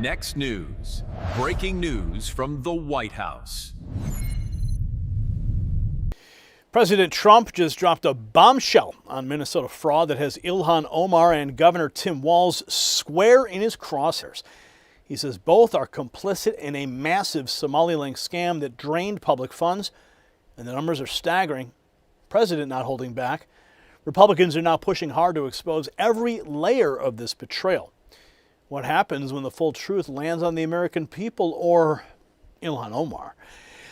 Next news. Breaking news from the White House. President Trump just dropped a bombshell on Minnesota fraud that has Ilhan Omar and Governor Tim Walz square in his crosshairs. He says both are complicit in a massive Somali-linked scam that drained public funds, and the numbers are staggering. President not holding back. Republicans are now pushing hard to expose every layer of this betrayal. What happens when the full truth lands on the American people or Ilhan Omar?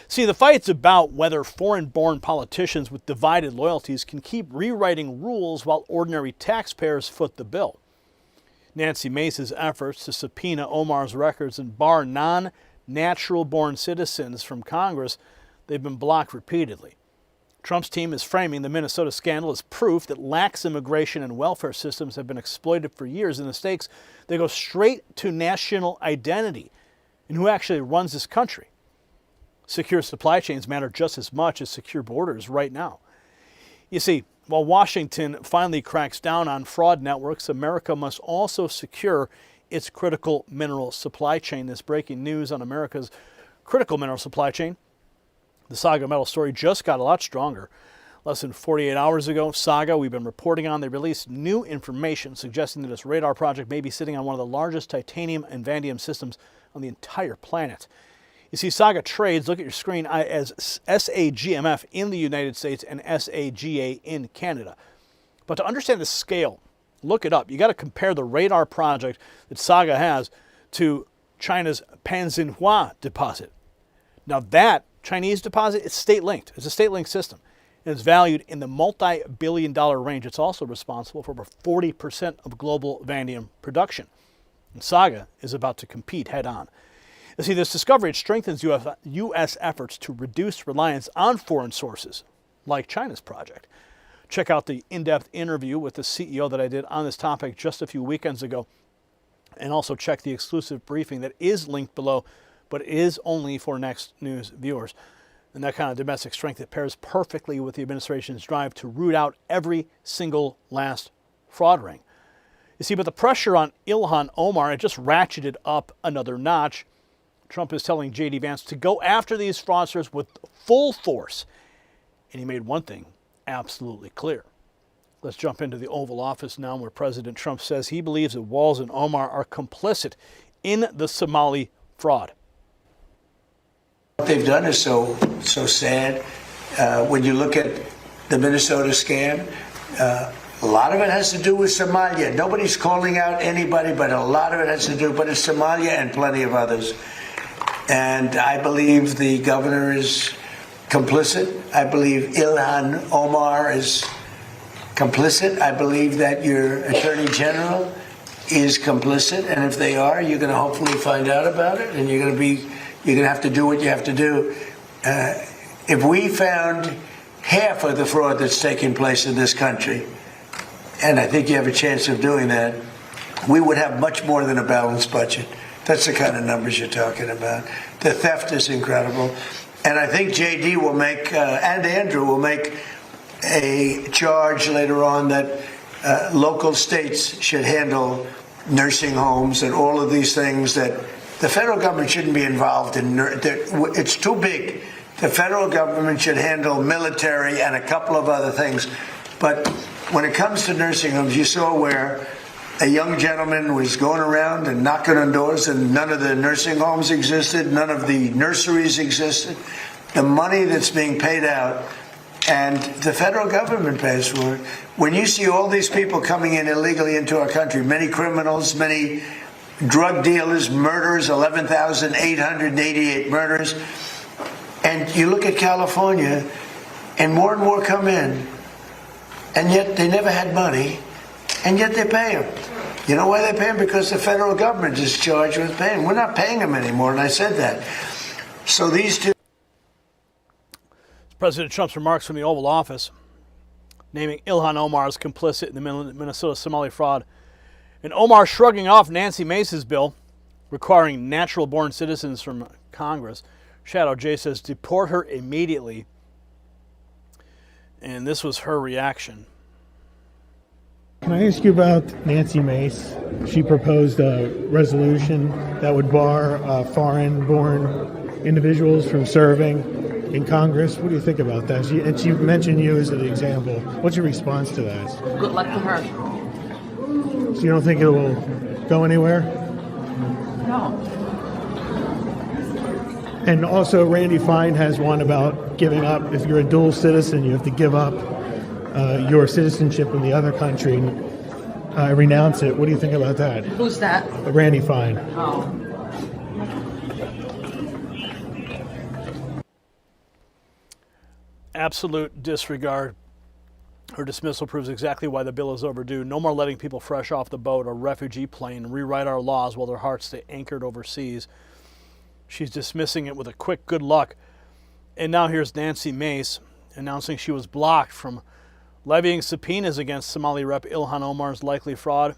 See, the fight's about whether foreign-born politicians with divided loyalties can keep rewriting rules while ordinary taxpayers foot the bill. Nancy Mace's efforts to subpoena Omar's records and bar non-natural-born citizens from Congress, they've been blocked repeatedly. Trump's team is framing the Minnesota scandal as proof that lax immigration and welfare systems have been exploited for years, and the stakes, they go straight to national identity and who actually runs this country. Secure supply chains matter just as much as secure borders right now. You see, while Washington finally cracks down on fraud networks, America must also secure its critical mineral supply chain. This breaking news on America's critical mineral supply chain. The SAGA metal story just got a lot stronger. Less than 48 hours ago, SAGA, we've been reporting on, they released new information suggesting that this radar project may be sitting on one of the largest titanium and vanadium systems on the entire planet. You see, SAGA trades, look at your screen, as SAGMF in the United States and SAGA in Canada. But to understand the scale, look it up. You got to compare the radar project that SAGA has to China's Panzinhua deposit. Now that Chinese deposit is state-linked. It's a state-linked system. And it's valued in the multi-billion-dollar range. It's also responsible for over 40% of global vanadium production. And SAGA is about to compete head-on. You see, this discovery strengthens U.S. efforts to reduce reliance on foreign sources, like China's project. Check out the in-depth interview with the CEO that I did on this topic just a few weekends ago. And also check the exclusive briefing that is linked below, but it is only for Next News viewers. And that kind of domestic strength that pairs perfectly with the administration's drive to root out every single last fraud ring. You see, but the pressure on Ilhan Omar, it just ratcheted up another notch. Trump is telling J.D. Vance to go after these fraudsters with full force. And he made one thing absolutely clear. Let's jump into the Oval Office now, where President Trump says he believes that Walz and Omar are complicit in the Somali fraud. What they've done is so sad. When you look at the Minnesota scam, a lot of it has to do with Somalia. Nobody's calling out anybody, but a lot of it has to do, but it's Somalia and plenty of others. And I believe the governor is complicit. I believe Ilhan Omar is complicit. I believe that your attorney general is complicit. And if they are, you're going to hopefully find out about it, and you're going to have to do what you have to do. If we found half of the fraud that's taking place in this country, and I think you have a chance of doing that, we would have much more than a balanced budget. That's the kind of numbers you're talking about. The theft is incredible. And I think JD will make, and Andrew will make a charge later on that local states should handle nursing homes and all of these things that the federal government shouldn't be involved in. It's too big. The federal government should handle military and a couple of other things. But when it comes to nursing homes, you saw where a young gentleman was going around and knocking on doors, and none of the nursing homes existed, none of the nurseries existed. The money that's being paid out, and the federal government pays for it. When you see all these people coming in illegally into our country, many criminals, many drug dealers, murderers, 11,888 murders, and you look at California, and more come in, and yet they never had money, and yet they pay them. You know why they pay them? Because the federal government is charged with paying. We're not paying them anymore, and I said that. So these two... President Trump's remarks from the Oval Office, naming Ilhan Omar as complicit in the Minnesota Somali fraud, and Omar shrugging off Nancy Mace's bill requiring natural-born citizens from Congress. Shadow J says, deport her immediately. And this was her reaction. Can I ask you about Nancy Mace? She proposed a resolution that would bar foreign-born individuals from serving in Congress. What do you think about that? She mentioned you as an example. What's your response to that? Good luck to her. So you don't think it will go anywhere? No. And also, Randy Fine has one about giving up. If you're a dual citizen, you have to give up your citizenship in the other country and renounce it. What do you think about that? Who's that? Randy Fine. Oh. Absolute disregard. Her dismissal proves exactly why the bill is overdue. No more letting people fresh off the boat or refugee plane rewrite our laws while their hearts stay anchored overseas. She's dismissing it with a quick good luck. And now here's Nancy Mace announcing she was blocked from levying subpoenas against Somali Rep Ilhan Omar's likely fraud.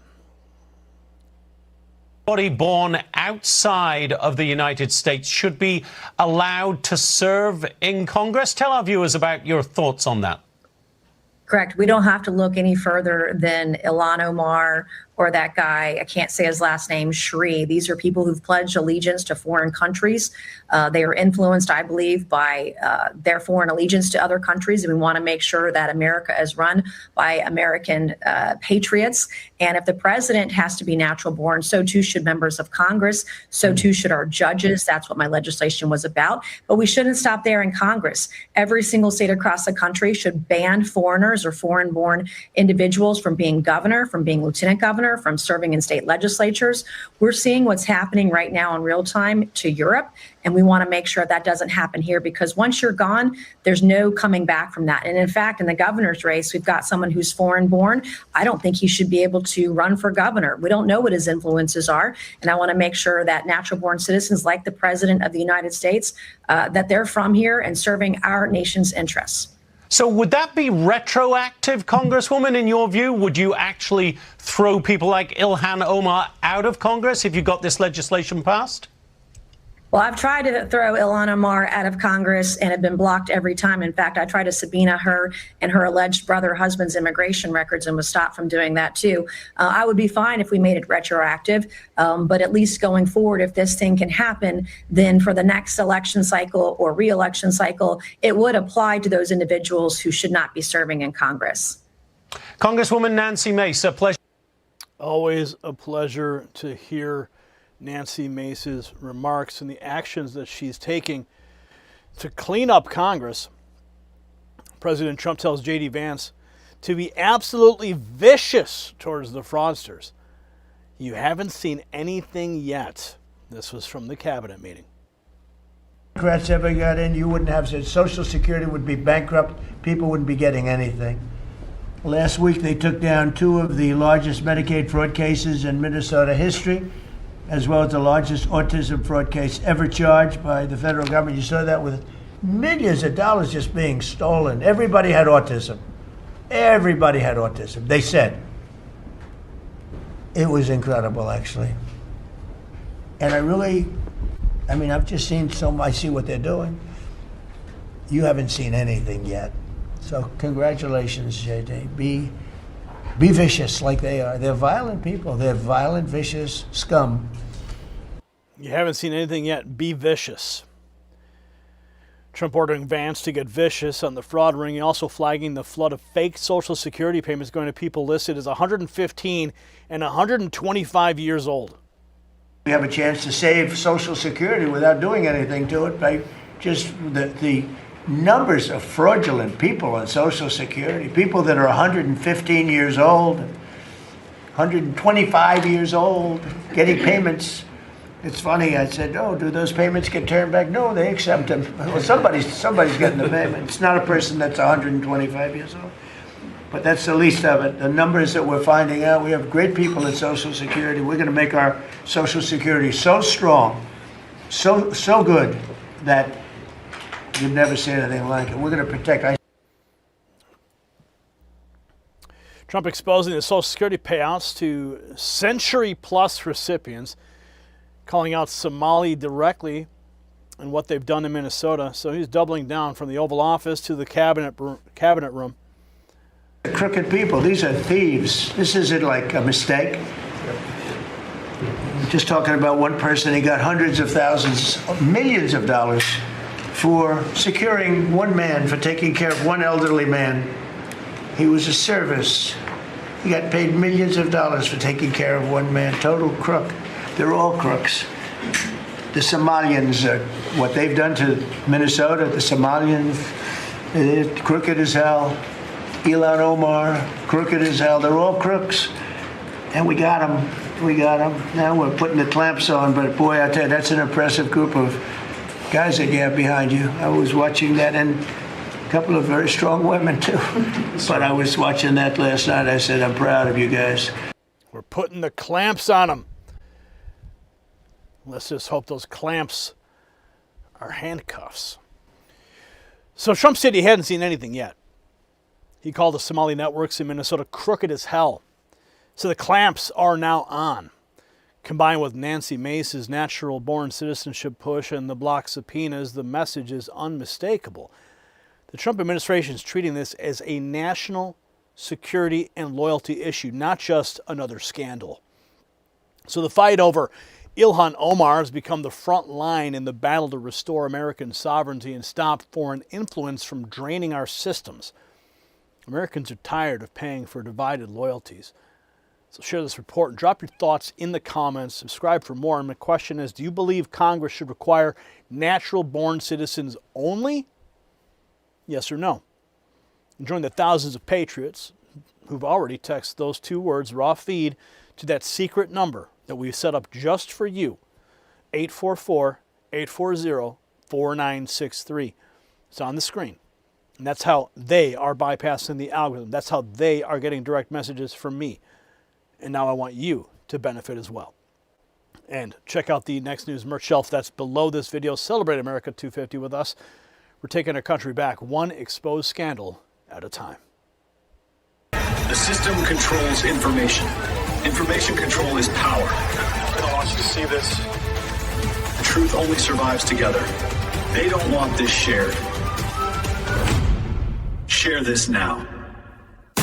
Anybody born outside of the United States should be allowed to serve in Congress. Tell our viewers about your thoughts on that. Correct. We don't have to look any further than Ilhan Omar or that guy, I can't say his last name, Shri. These are people who've pledged allegiance to foreign countries. They are influenced, I believe, by their foreign allegiance to other countries. And we want to make sure that America is run by American patriots. And if the president has to be natural born, so too should members of Congress. So too should our judges. That's what my legislation was about. But we shouldn't stop there in Congress. Every single state across the country should ban foreigners or foreign-born individuals from being governor, from being lieutenant governor, from serving in state legislatures. We're seeing what's happening right now in real time to Europe, and we want to make sure that doesn't happen here, because once you're gone, there's no coming back from that. And in fact, in the governor's race, we've got someone who's foreign born. I don't think he should be able to run for governor. We don't know what his influences are. And I want to make sure that natural born citizens like the president of the United States, that they're from here and serving our nation's interests. So would that be retroactive, Congresswoman, in your view? Would you actually throw people like Ilhan Omar out of Congress if you got this legislation passed? Well, I've tried to throw Ilhan Omar out of Congress and have been blocked every time. In fact, I tried to subpoena her and her alleged husband's immigration records and was stopped from doing that too. I would be fine if we made it retroactive, but at least going forward, if this thing can happen, then for the next election cycle or re-election cycle, it would apply to those individuals who should not be serving in Congress. Congresswoman Nancy Mace, a pleasure. Always a pleasure to hear Nancy Mace's remarks and the actions that she's taking to clean up Congress. President Trump tells J.D. Vance to be absolutely vicious towards the fraudsters. You haven't seen anything yet. This was from the cabinet meeting. Democrats ever got in, you wouldn't have said Social Security would be bankrupt. People wouldn't be getting anything. Last week, they took down 2 of the largest Medicaid fraud cases in Minnesota history, as well as the largest autism fraud case ever charged by the federal government. You saw that with millions of dollars just being stolen. Everybody had autism. Everybody had autism, they said. It was incredible, actually. And I've just seen I see what they're doing. You haven't seen anything yet. So congratulations, JD. Be vicious like they are. They're violent people. They're violent, vicious scum. You haven't seen anything yet. Be vicious. Trump ordering Vance to get vicious on the fraud ring. He also flagging the flood of fake Social Security payments going to people listed as 115 and 125 years old. We have a chance to save Social Security without doing anything to it by just the numbers of fraudulent people on Social Security, people that are 115 years old, 125 years old, getting payments. It's funny, I said, oh, do those payments get turned back? No, they accept them. Well, somebody's getting the payment. It's not a person that's 125 years old. But that's the least of it. The numbers that we're finding out, we have great people at Social Security. We're going to make our Social Security so strong, so good, that you've never seen anything like it. We're going to protect. Trump exposing the Social Security payouts to century-plus recipients, calling out Somali directly and what they've done in Minnesota. So he's doubling down from the Oval Office to the cabinet room. Crooked people. These are thieves. This isn't like a mistake. Just talking about one person, he got hundreds of thousands, millions of dollars for securing one man, for taking care of one elderly man. He was a service. He got paid millions of dollars for taking care of one man. Total crook. They're all crooks. The Somalians, what they've done to Minnesota, the Somalians, they're crooked as hell. Ilhan Omar, crooked as hell. They're all crooks. And we got them. We got them. Now we're putting the clamps on. But boy, I tell you, that's an impressive group of guys that you have behind you. I was watching that, and a couple of very strong women, too. But I was watching that last night. I said, I'm proud of you guys. We're putting the clamps on them. Let's just hope those clamps are handcuffs. So Trump said he hadn't seen anything yet. He called the Somali networks in Minnesota crooked as hell. So the clamps are now on. Combined with Nancy Mace's natural-born citizenship push and the block subpoenas, the message is unmistakable. The Trump administration is treating this as a national security and loyalty issue, not just another scandal. So the fight over Ilhan Omar has become the front line in the battle to restore American sovereignty and stop foreign influence from draining our systems. Americans are tired of paying for divided loyalties. So share this report and drop your thoughts in the comments. Subscribe for more. And my question is, do you believe Congress should require natural-born citizens only? Yes or no? And join the thousands of patriots who've already texted those two words, raw feed, to that secret number that we've set up just for you, 844-840-4963. It's on the screen. And that's how they are bypassing the algorithm. That's how they are getting direct messages from me. And now I want you to benefit as well. And check out the Next News merch shelf that's below this video. Celebrate America 250 with us. We're taking our country back one exposed scandal at a time. The system controls information. Information control is power. I want you to see this. The truth only survives together. They don't want this shared. Share this now.